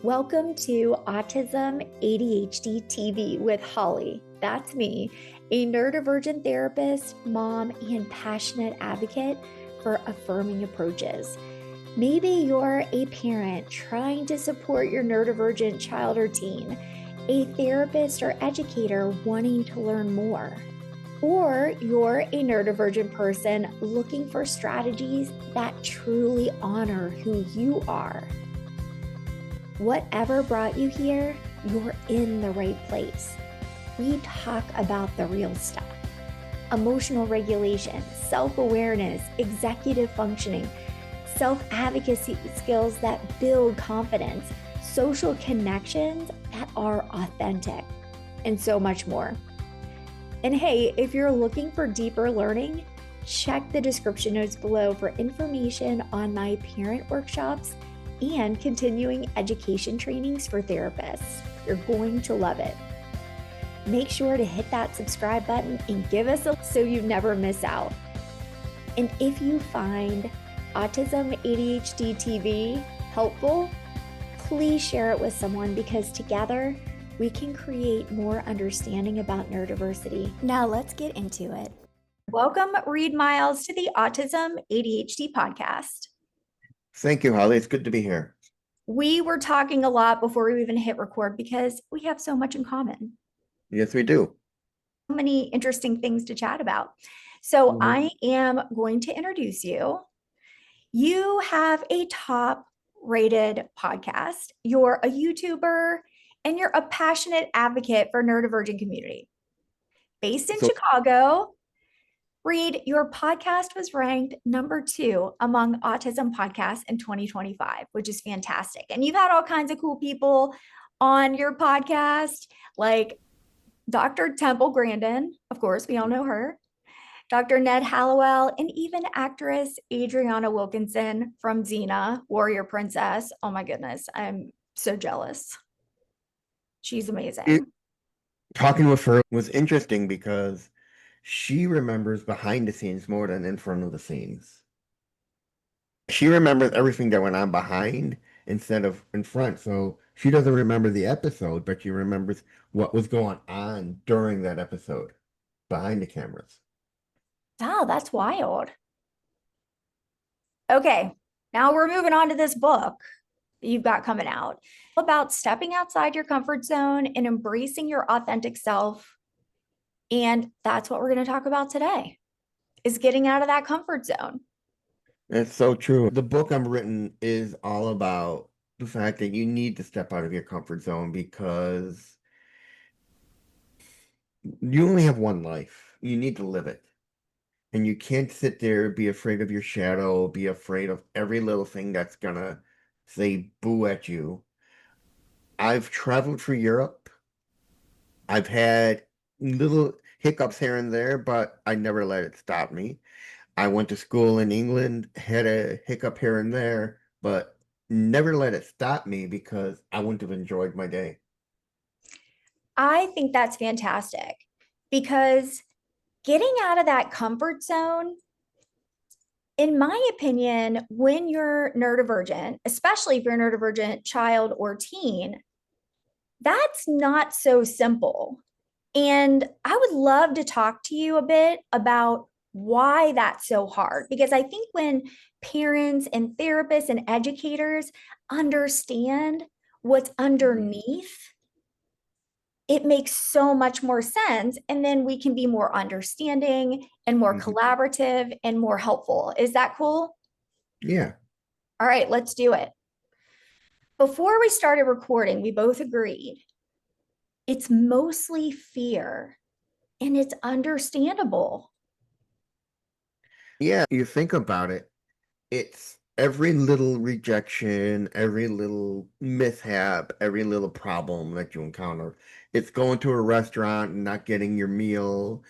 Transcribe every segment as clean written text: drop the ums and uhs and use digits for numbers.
Welcome to Autism ADHD TV with Holly. That's me, a neurodivergent therapist, mom, and passionate advocate for affirming approaches. Maybe you're a parent trying to support your neurodivergent child or teen, a therapist or educator wanting to learn more, or you're a neurodivergent person looking for strategies that truly honor who you are. Whatever brought you here, you're in the right place. We talk about the real stuff: emotional regulation, self-awareness, executive functioning, self-advocacy skills that build confidence, social connections that are authentic, and so much more. And hey, if you're looking for deeper learning, check the description notes below for information on my parent workshops and continuing education trainings for therapists. You're going to love it. Make sure to hit that subscribe button and give us a so you never miss out. And if you find Autism ADHD TV helpful, please share it with someone, because together we can create more understanding about neurodiversity. Now let's get into it. Welcome, Reid Miles, to the Autism ADHD podcast. Thank you, Holly. It's good to be here. We were talking a lot before we even hit record because we have so much in common. Yes, we do. So many interesting things to chat about. So I am going to introduce you. You have a top-rated podcast. You're a YouTuber, and you're a passionate advocate for neurodivergent community. Based in Chicago, Reid, your podcast was ranked number 2 among autism podcasts in 2025, which is fantastic. And you've had all kinds of cool people on your podcast, like Dr. Temple Grandin, of course, we all know her, Dr. Ned Hallowell, and even actress Adriana Wilkinson from Xena, Warrior Princess. Oh my goodness, I'm so jealous. She's amazing. Talking with her was interesting because she remembers behind the scenes more than in front of the scenes. She remembers everything that went on behind instead of in front. So she doesn't remember the episode, but she remembers what was going on during that episode behind the cameras. Oh, that's wild. Okay, now we're moving on to this book that you've got coming out about stepping outside your comfort zone and embracing your authentic self. And that's what we're going to talk about today, is getting out of that comfort zone. It's so true. The book I'm written is all about the fact that you need to step out of your comfort zone because you only have one life. You need to live it. And you can't sit there, be afraid of your shadow, be afraid of every little thing that's gonna say boo at you. I've traveled through Europe. I've had little hiccups here and there, but I never let it stop me. I went to school in England, had a hiccup here and there, but never let it stop me because I wouldn't have enjoyed my day. I think that's fantastic, because getting out of that comfort zone, in my opinion, when you're neurodivergent, especially if you're a neurodivergent child or teen, that's not so simple. And I would love to talk to you a bit about why that's so hard, because I think when parents and therapists and educators understand what's underneath, it makes so much more sense. And then we can be more understanding and more collaborative and more helpful. Is that cool? Yeah. All right, let's do it. Before we started recording, we both agreed it's mostly fear, and it's understandable. Yeah, you think about it, it's every little rejection, every little mishap, every little problem that you encounter. It's going to a restaurant and not getting your meal,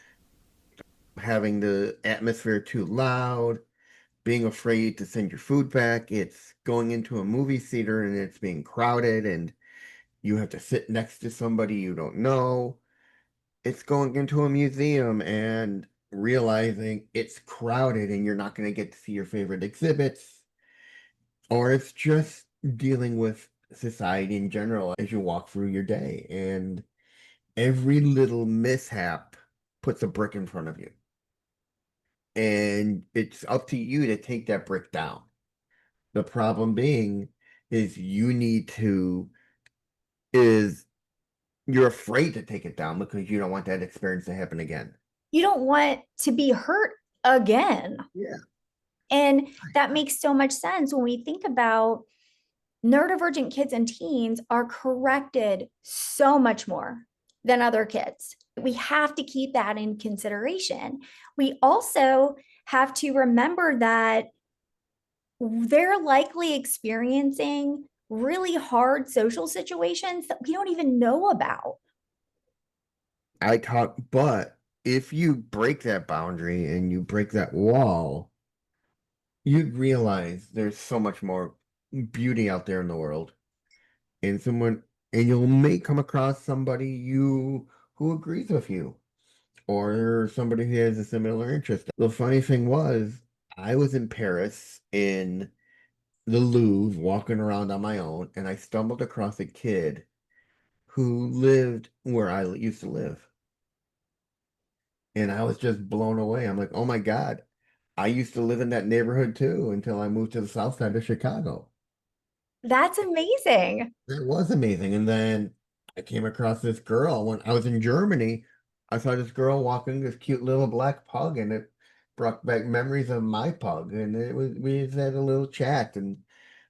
having the atmosphere too loud, being afraid to send your food back. It's going into a movie theater and it's being crowded and you have to sit next to somebody you don't know. It's going into a museum and realizing it's crowded and you're not going to get to see your favorite exhibits. Or it's just dealing with society in general as you walk through your day. And every little mishap puts a brick in front of you. And it's up to you to take that brick down. The problem being is is you're afraid to take it down because you don't want that experience to happen again. You don't want to be hurt again. Yeah. And that makes so much sense when we think about neurodivergent kids and teens are corrected so much more than other kids. We have to keep that in consideration. We also have to remember that they're likely experiencing really hard social situations that we don't even know about. But if you break that boundary and you break that wall, you'd realize there's so much more beauty out there in the world. And and you may come across somebody who agrees with you, or somebody who has a similar interest. The funny thing was, I was in Paris in the Louvre walking around on my own, and I stumbled across a kid who lived where I used to live. And I was just blown away. I'm like, oh my God, I used to live in that neighborhood too until I moved to the south side of Chicago. That's amazing. That was amazing. And then I came across this girl when I was in Germany. I saw this girl walking this cute little black pug, and it brought back memories of my pug. And we just had a little chat. And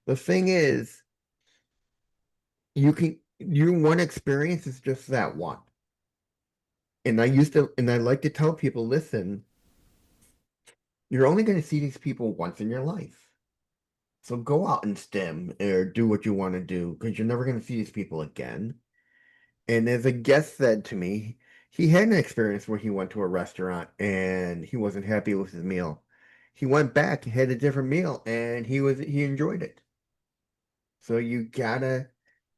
the thing is, your one experience is just that one. And I like to tell people, listen, you're only going to see these people once in your life. So go out and STEM or do what you want to do because you're never going to see these people again. And as a guest said to me, he had an experience where he went to a restaurant and he wasn't happy with his meal. He went back, had a different meal, and he enjoyed it. So you gotta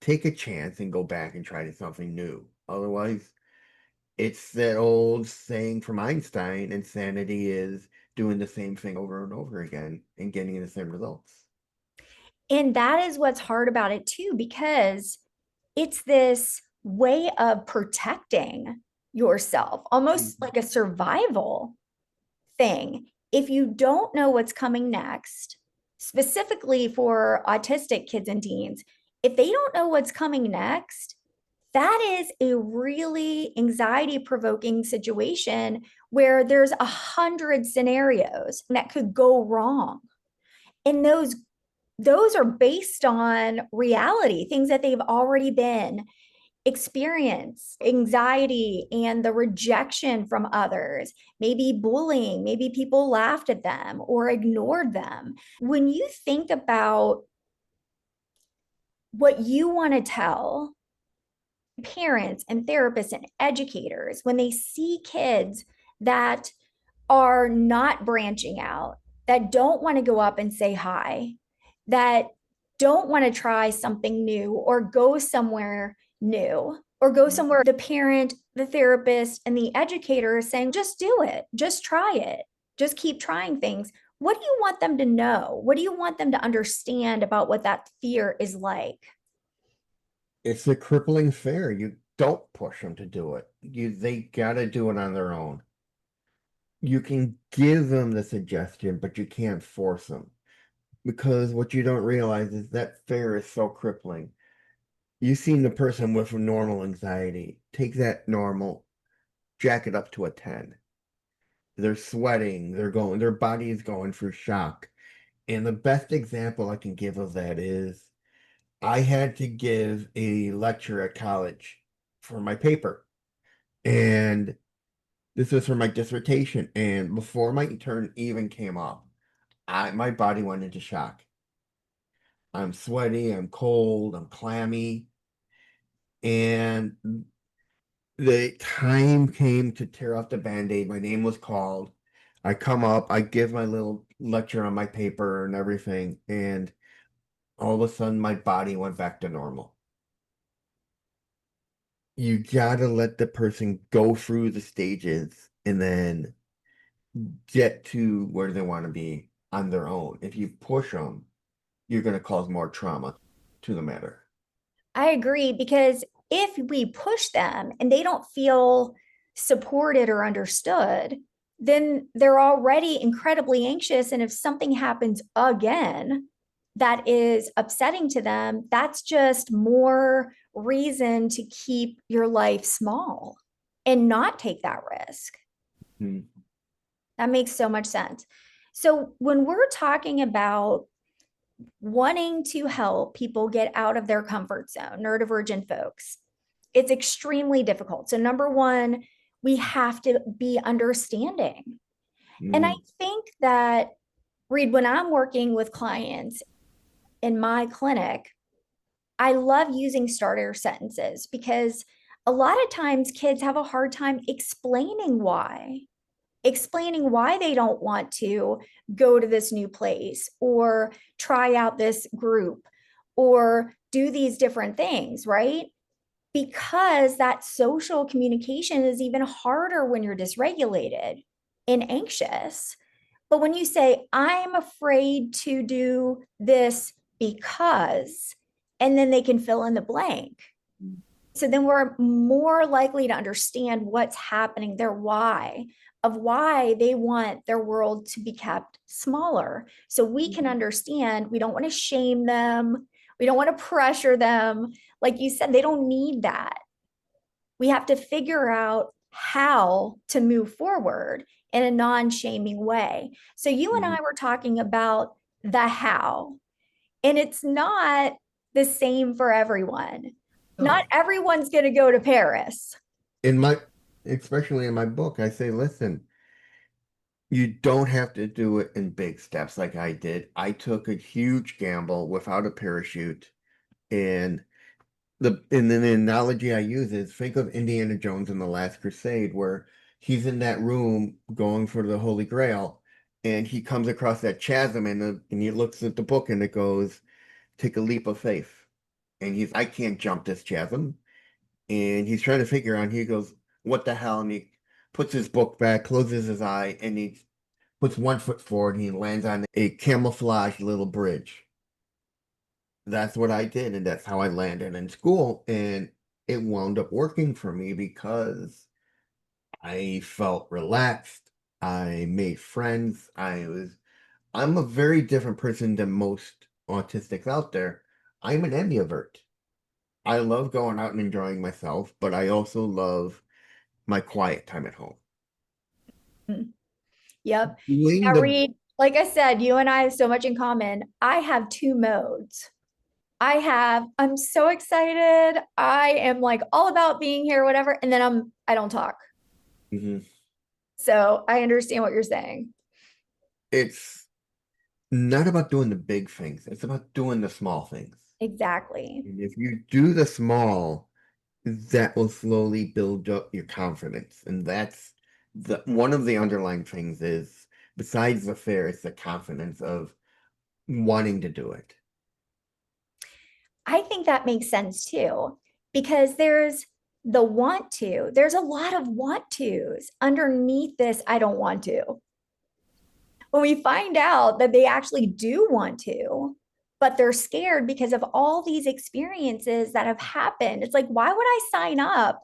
take a chance and go back and try something new. Otherwise, it's that old saying from Einstein, insanity is doing the same thing over and over again and getting the same results. And that is what's hard about it too, because it's this way of protecting yourself, almost Mhm. like a survival thing. If you don't know what's coming next, specifically for autistic kids and teens, if they don't know what's coming next, that is a really anxiety provoking situation where there's 100 scenarios that could go wrong. And those are based on reality, things that they've already been experience anxiety and the rejection from others, maybe bullying, maybe people laughed at them or ignored them. When you think about what you want to tell parents and therapists and educators when they see kids that are not branching out, that don't want to go up and say hi, that don't want to try something new or go somewhere new or go somewhere, the parent, the therapist, and the educator is saying, just do it, just try it, just keep trying things. What do you want them to know? What do you want them to understand about what that fear is like? It's a crippling fear. You don't push them to do it. They gotta do it on their own. You can give them the suggestion, but you can't force them because what you don't realize is that fear is so crippling. You've seen the person with normal anxiety take that normal, jack it up to a 10. They're sweating, their body is going through shock. And the best example I can give of that is I had to give a lecture at college for my paper. And this was for my dissertation. And before my turn even came up, my body went into shock. I'm sweaty, I'm cold, I'm clammy. And the time came to tear off the band-aid. My name was called. I come up, I give my little lecture on my paper and everything, and all of a sudden my body went back to normal. You gotta let the person go through the stages and then get to where they want to be on their own. If you push them, you're going to cause more trauma to the matter. I agree, because if we push them and they don't feel supported or understood, then they're already incredibly anxious. And if something happens again that is upsetting to them, that's just more reason to keep your life small and not take that risk. Mm. That makes so much sense. So when we're talking about wanting to help people get out of their comfort zone, neurodivergent folks, it's extremely difficult. So, number one, we have to be understanding. And I Mm. think that, Reid, when I'm working with clients in my clinic, I love using starter sentences because a lot of times kids have a hard time explaining why they don't want to go to this new place or try out this group or do these different things, right? Because that social communication is even harder when you're dysregulated and anxious. But when you say, I'm afraid to do this because, and then they can fill in the blank. So then we're more likely to understand what's happening, their why, of why they want their world to be kept smaller. So we can understand, we don't want to shame them, we don't want to pressure them. Like you said, they don't need that. We have to figure out how to move forward in a non shaming way. So you and Mm. I were talking about the how, and it's not the same for everyone. Not No. everyone's going to go to Paris. In my, especially in my book, I say, listen, you don't have to do it in big steps like I did. I took a huge gamble without a parachute. And the analogy I use is think of Indiana Jones in The Last Crusade, where he's in that room going for the Holy Grail, and he comes across that chasm, and he looks at the book and it goes, take a leap of faith. And I can't jump this chasm. And he's trying to figure out, he goes, what the hell? And he puts his book back, closes his eye, and he puts one foot forward and he lands on a camouflage little bridge. That's what I did, and that's how I landed in school. And it wound up working for me because I felt relaxed. I made friends. I'm a very different person than most autistics out there. I'm an ambivert. I love going out and enjoying myself, but I also love my quiet time at home. Yep. Doing Yeah, the Reid, like I said, you and I have so much in common. I have two modes. I'm so excited. I am like all about being here, whatever. And then I don't talk. Mhm. So I understand what you're saying. It's not about doing the big things. It's about doing the small things. Exactly. And if you do the small, that will slowly build up your confidence. And that's the one of the underlying things is besides the fear, it's the confidence of wanting to do it. I think that makes sense too, because there's a lot of want tos underneath this. I don't want to. When we find out that they actually do want to, but they're scared because of all these experiences that have happened, it's like, why would I sign up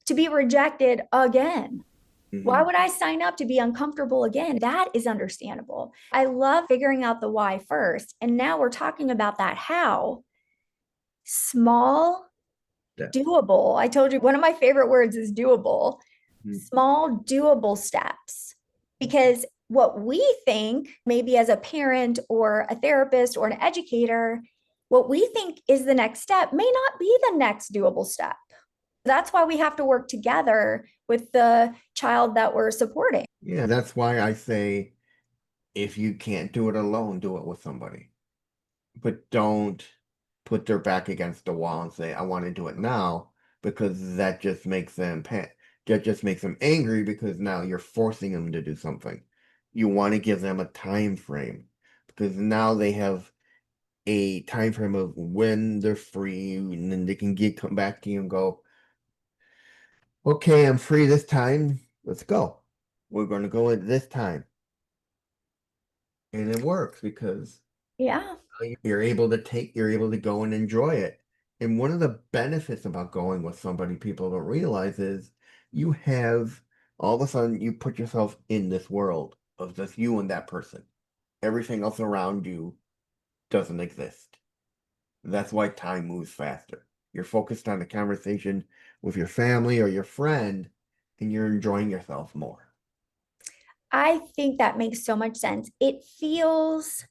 to be rejected again? Why Mhm. would I sign up to be uncomfortable again? That is understandable. I love figuring out the why first. And now we're talking about that how. Small, Steps. doable. I told you one of my favorite words is doable. Mhm. Small, doable steps. Because what we think, maybe as a parent or a therapist or an educator, what we think is the next step may not be the next doable step. That's why we have to work together with the child that we're supporting. Yeah, that's why I say if you can't do it alone, do it with somebody. But don't put their back against the wall and say, I want to do it now, because that just makes them angry because now you're forcing them to do something. You want to give them a time frame because now they have a time frame of when they're free and then they can come back to you and go, okay, I'm free this time. Let's go. We're going to go at this time. And it works because Yeah. you're able to go and enjoy it. And one of the benefits about going with somebody people don't realize is you have all of a sudden you put yourself in this world of just you and that person. Everything else around you doesn't exist. That's why time moves faster. You're focused on the conversation with your family or your friend, and you're enjoying yourself more. I think that makes so much sense. It feels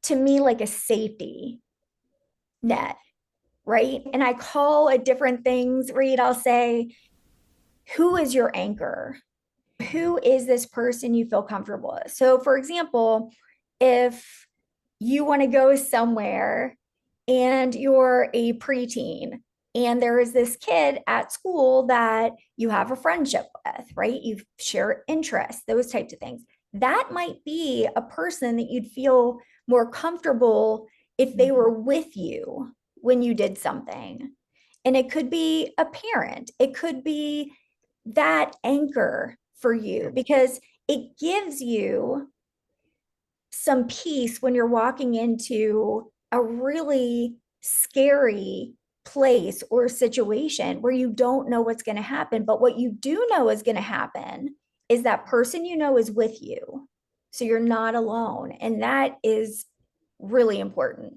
to me like a safety net, right? And I call it different things. Reid, I'll say, who is your anchor? Who is this person you feel comfortable with? So, for example, if you want to go somewhere and you're a preteen and there is this kid at school that you have a friendship with, right? You share interests, those types of things. That might be a person that you'd feel more comfortable if they were with you when you did something. And it could be a parent, it could be that anchor for you because it gives you some peace when you're walking into a really scary place or situation where you don't know what's going to happen. But what you do know is going to happen is that person you know is with you. So you're not alone. And that is really important.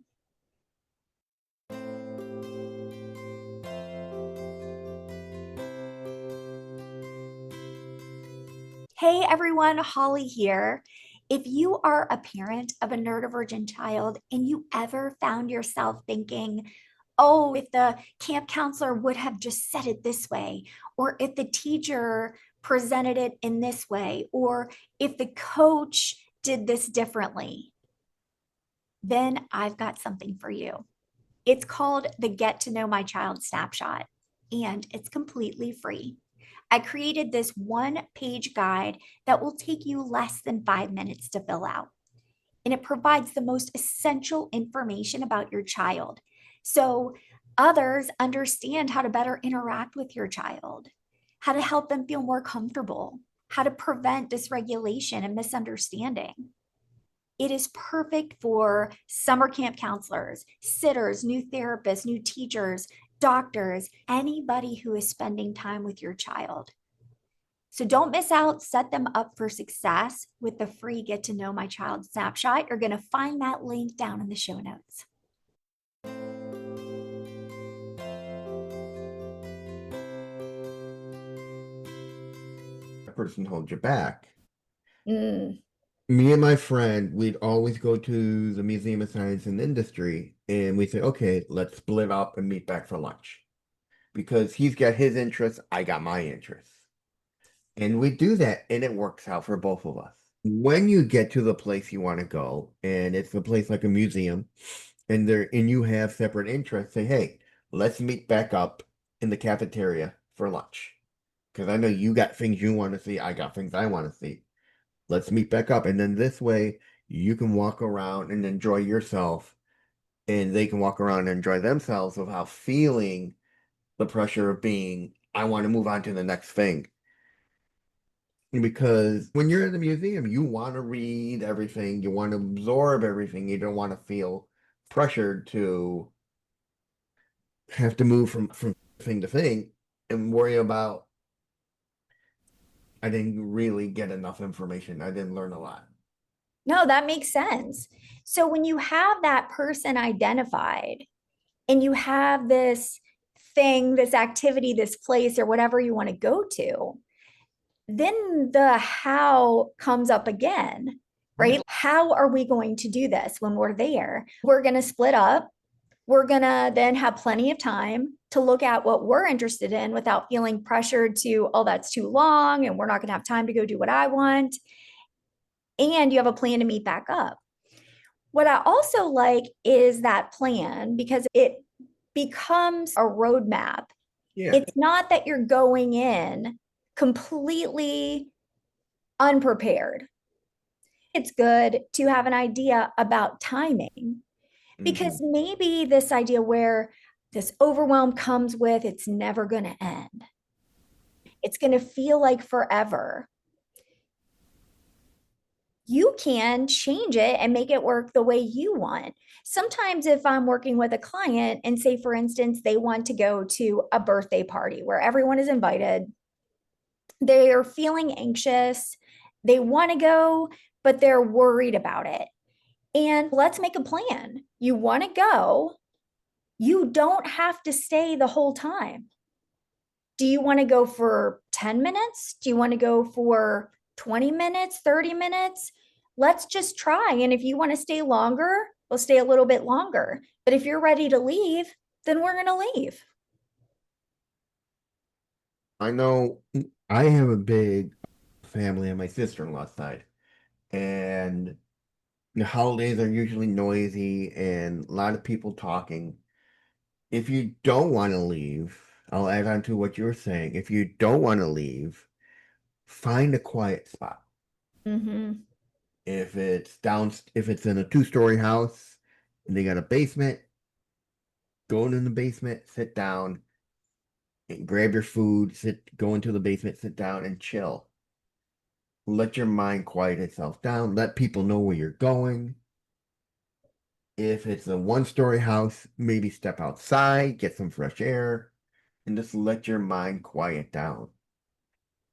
Hey everyone, Holly here. If you are a parent of a neurodivergent child and you ever found yourself thinking, oh, if the camp counselor would have just said it this way, or if the teacher presented it in this way, or if the coach did this differently, then I've got something for you. It's called the Get to Know My Child Snapshot, and it's completely free. I created this one-page guide that will take you less than 5 minutes to fill out. And it provides the most essential information about your child. So others understand how to better interact with your child, how to help them feel more comfortable, how to prevent dysregulation and misunderstanding. It is perfect for summer camp counselors, sitters, new therapists, new teachers, doctors, anybody who is spending time with your child. So don't miss out. Set them up for success with the free Get to Know My Child snapshot. You're going to find that link down in the show notes. That person holds you back. Mm. Me and my friend, we'd always go to the Museum of Science and Industry, and we say, okay, let's split up and meet back for lunch. Because he's got his interests, I got my interests. And we do that, and it works out for both of us. When you get to the place you want to go, and it's a place like a museum, and you have separate interests, say, hey, let's meet back up in the cafeteria for lunch. Because I know you got things you want to see, I got things I want to see. Let's meet back up. And then this way you can walk around and enjoy yourself, and they can walk around and enjoy themselves without feeling the pressure of being, I want to move on to the next thing. Because when you're in the museum, you want to read everything, you want to absorb everything, you don't want to feel pressured to have to move from thing to thing and worry about, I didn't really get enough information. I didn't learn a lot. No, that makes sense. So when you have that person identified and you have this thing, this activity, this place, or whatever you want to go to, then the how comes up again, right? How are we going to do this when we're there? We're going to split up. We're going to then have plenty of time to look at what we're interested in without feeling pressured to, oh, that's too long and we're not going to have time to go do what I want. And you have a plan to meet back up. What I also like is that plan because it becomes a roadmap. Yeah. It's not that you're going in completely unprepared. It's good to have an idea about timing because Mhm. maybe this idea where this overwhelm comes with it's never going to end. It's going to feel like forever. You can change it and make it work the way you want. Sometimes, if I'm working with a client and say, for instance, they want to go to a birthday party where everyone is invited, they're feeling anxious, they want to go, but they're worried about it. And let's make a plan. You want to go, you don't have to stay the whole time. Do you want to go for 10 minutes? Do you want to go for 20 minutes, 30 minutes? Let's just try. And if you want to stay longer, we'll stay a little bit longer. But if you're ready to leave, then we're going to leave. I know I have a big family on my sister-in-law's side, and the holidays are usually noisy and a lot of people talking. If you don't want to leave, I'll add on to what you were saying. If you don't want to leave, find a quiet spot. Mm-hmm. If it's in a two-story house and they got a basement, go in the basement, sit down, and grab your food, go into the basement, sit down and chill. Let your mind quiet itself down. Let people know where you're going. If it's a one-story house, maybe step outside, get some fresh air, and just let your mind quiet down.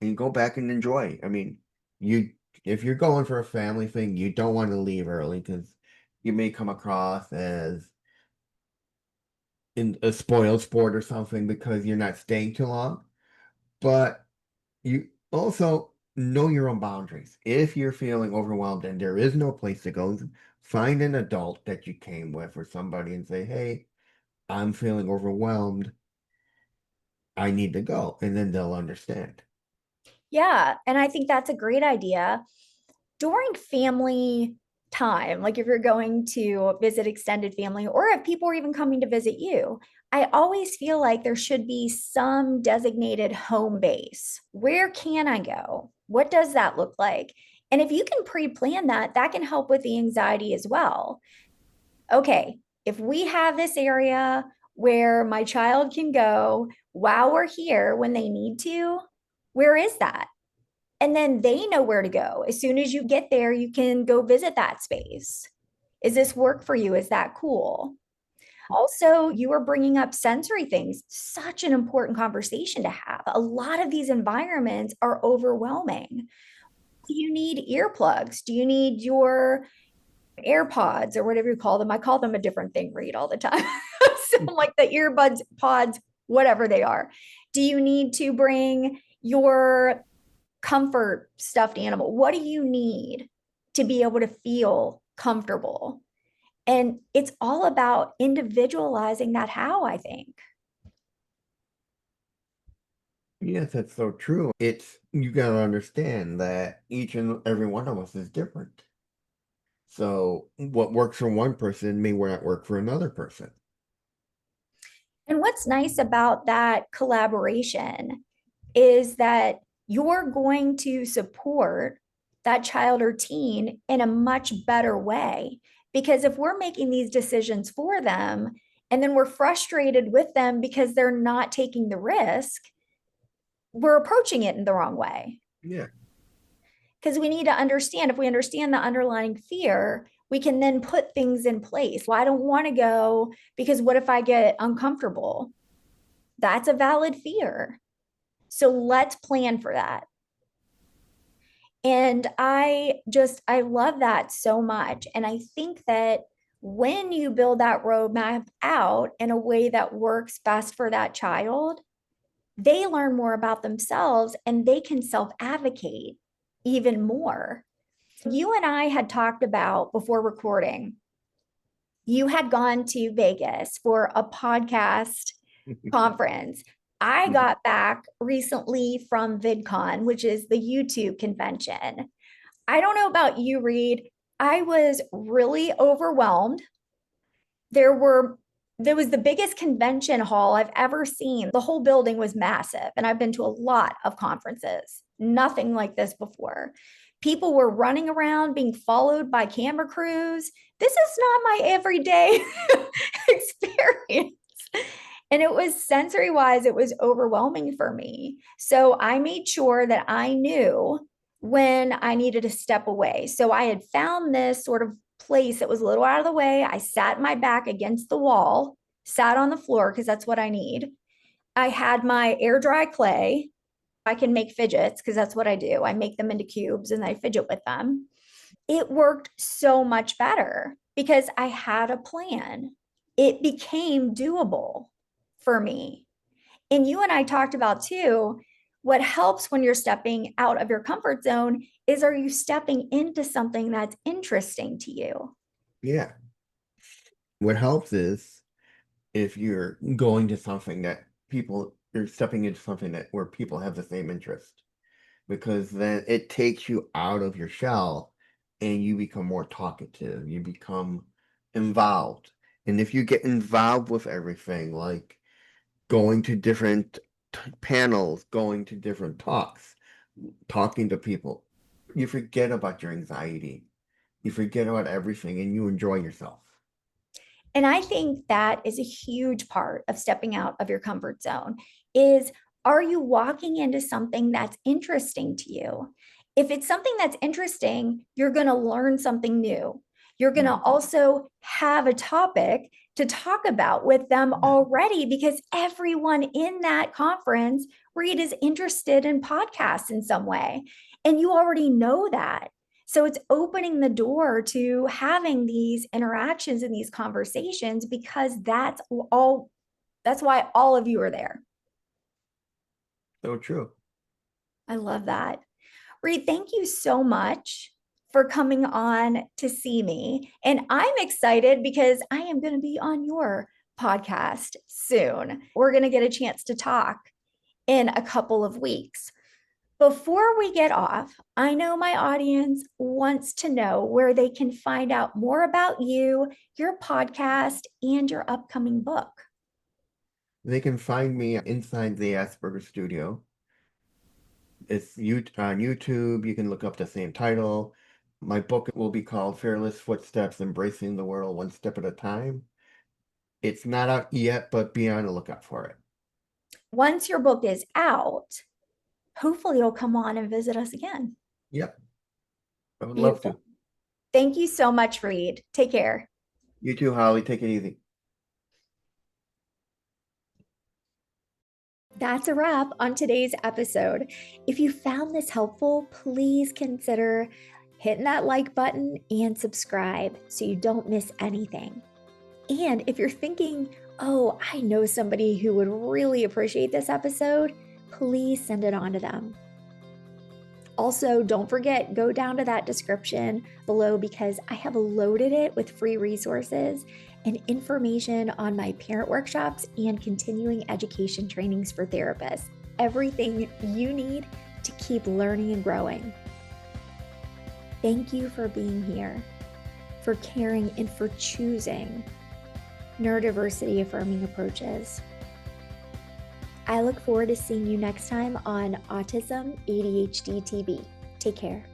And go back and enjoy. I mean, you if you're going for a family thing, you don't want to leave early because you may come across as in a spoiled sport or something because you're not staying too long. But you also know your own boundaries. If you're feeling overwhelmed and there is no place to go, find an adult that you came with or somebody and say, "Hey, I'm feeling overwhelmed. I need to go." And then they'll understand. Yeah. And I think that's a great idea. During family time, like if you're going to visit extended family or if people are even coming to visit you, I always feel like there should be some designated home base. Where can I go? What does that look like? And if you can pre plan that, that can help with the anxiety as well. Okay, if we have this area where my child can go while we're here when they need to, where is that? And then they know where to go. As soon as you get there, you can go visit that space. Is this work for you? Is that cool? Also, you are bringing up sensory things, such an important conversation to have. A lot of these environments are overwhelming. Do you need earplugs? Do you need your AirPods or whatever you call them? I call them a different thing, Reid, all the time. So I'm like the earbuds, pods, whatever they are. Do you need to bring your comfort stuffed animal? What do you need to be able to feel comfortable? And it's all about individualizing that how, I think. Yes, that's so true. You gotta understand that each and every one of us is different. So what works for one person may not work for another person. And what's nice about that collaboration is that you're going to support that child or teen in a much better way. Because if we're making these decisions for them and then we're frustrated with them because they're not taking the risk, we're approaching it in the wrong way. Yeah. Because we need to understand, if we understand the underlying fear, we can then put things in place. Well, I don't want to go because what if I get uncomfortable? That's a valid fear. So let's plan for that. And I love that so much. And I think that when you build that roadmap out in a way that works best for that child, they learn more about themselves and they can self advocate even more. You and I had talked about before recording, you had gone to Vegas for a podcast conference. I got back recently from VidCon, which is the YouTube convention. I don't know about you, Reid. I was really overwhelmed. There were there was the biggest convention hall I've ever seen. The whole building was massive, and I've been to a lot of conferences. Nothing like this before. People were running around being followed by camera crews. This is not my everyday experience. And it was sensory wise, it was overwhelming for me. So I made sure that I knew when I needed to step away. So I had found this sort of place that was a little out of the way. I sat my back against the wall, sat on the floor because that's what I need. I had my air dry clay. I can make fidgets because that's what I do. I make them into cubes and I fidget with them. It worked so much better because I had a plan. It became doable for me. And you and I talked about too, what helps when you're stepping out of your comfort zone is, are you stepping into something that's interesting to you? Yeah. What helps is if you're going to something that you're stepping into something that where people have the same interest, because then it takes you out of your shell and you become more talkative, you become involved. And if you get involved with everything, like going to different panels, going to different talks, talking to people, you forget about your anxiety. You forget about everything and you enjoy yourself. And I think that is a huge part of stepping out of your comfort zone is, are you walking into something that's interesting to you? If it's something that's interesting, you're going to learn something new. You're going to also have a topic to talk about with them already, because everyone in that conference, Reid, is interested in podcasts in some way. And you already know that. So it's opening the door to having these interactions and these conversations, because that's why all of you are there. So true. I love that. Reid, thank you so much for coming on to see me. And I'm excited because I am going to be on your podcast soon. We're going to get a chance to talk in a couple of weeks. Before we get off, I know my audience wants to know where they can find out more about you, your podcast, and your upcoming book. They can find me inside the Asperger Studio. It's on YouTube. You can look up the same title. My book will be called Fearless Footsteps, Embracing the World One Step at a Time. It's not out yet, but be on the lookout for it. Once your book is out, hopefully you'll come on and visit us again. Yep. I would Beautiful. love to. Thank you so much, Reid. Take care. You too, Holly. Take it easy. That's a wrap on today's episode. If you found this helpful, please consider hitting that like button and subscribe so you don't miss anything. And if you're thinking, oh, I know somebody who would really appreciate this episode, please send it on to them. Also, don't forget, go down to that description below because I have loaded it with free resources and information on my parent workshops and continuing education trainings for therapists. Everything you need to keep learning and growing. Thank you for being here, for caring, and for choosing neurodiversity affirming approaches. I look forward to seeing you next time on Autism ADHD TV. Take care.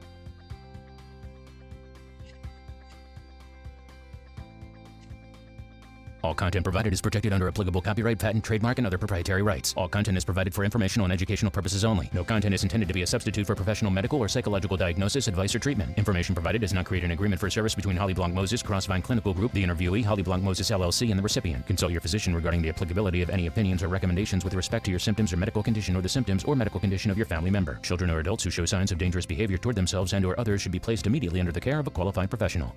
All content provided is protected under applicable copyright, patent, trademark, and other proprietary rights. All content is provided for informational and educational purposes only. No content is intended to be a substitute for professional medical or psychological diagnosis, advice, or treatment. Information provided does not create an agreement for service between Holly Blanc Moses Crossvine Clinical Group, the interviewee, Holly Blanc Moses LLC, and the recipient. Consult your physician regarding the applicability of any opinions or recommendations with respect to your symptoms or medical condition or the symptoms or medical condition of your family member. Children or adults who show signs of dangerous behavior toward themselves and/or others should be placed immediately under the care of a qualified professional.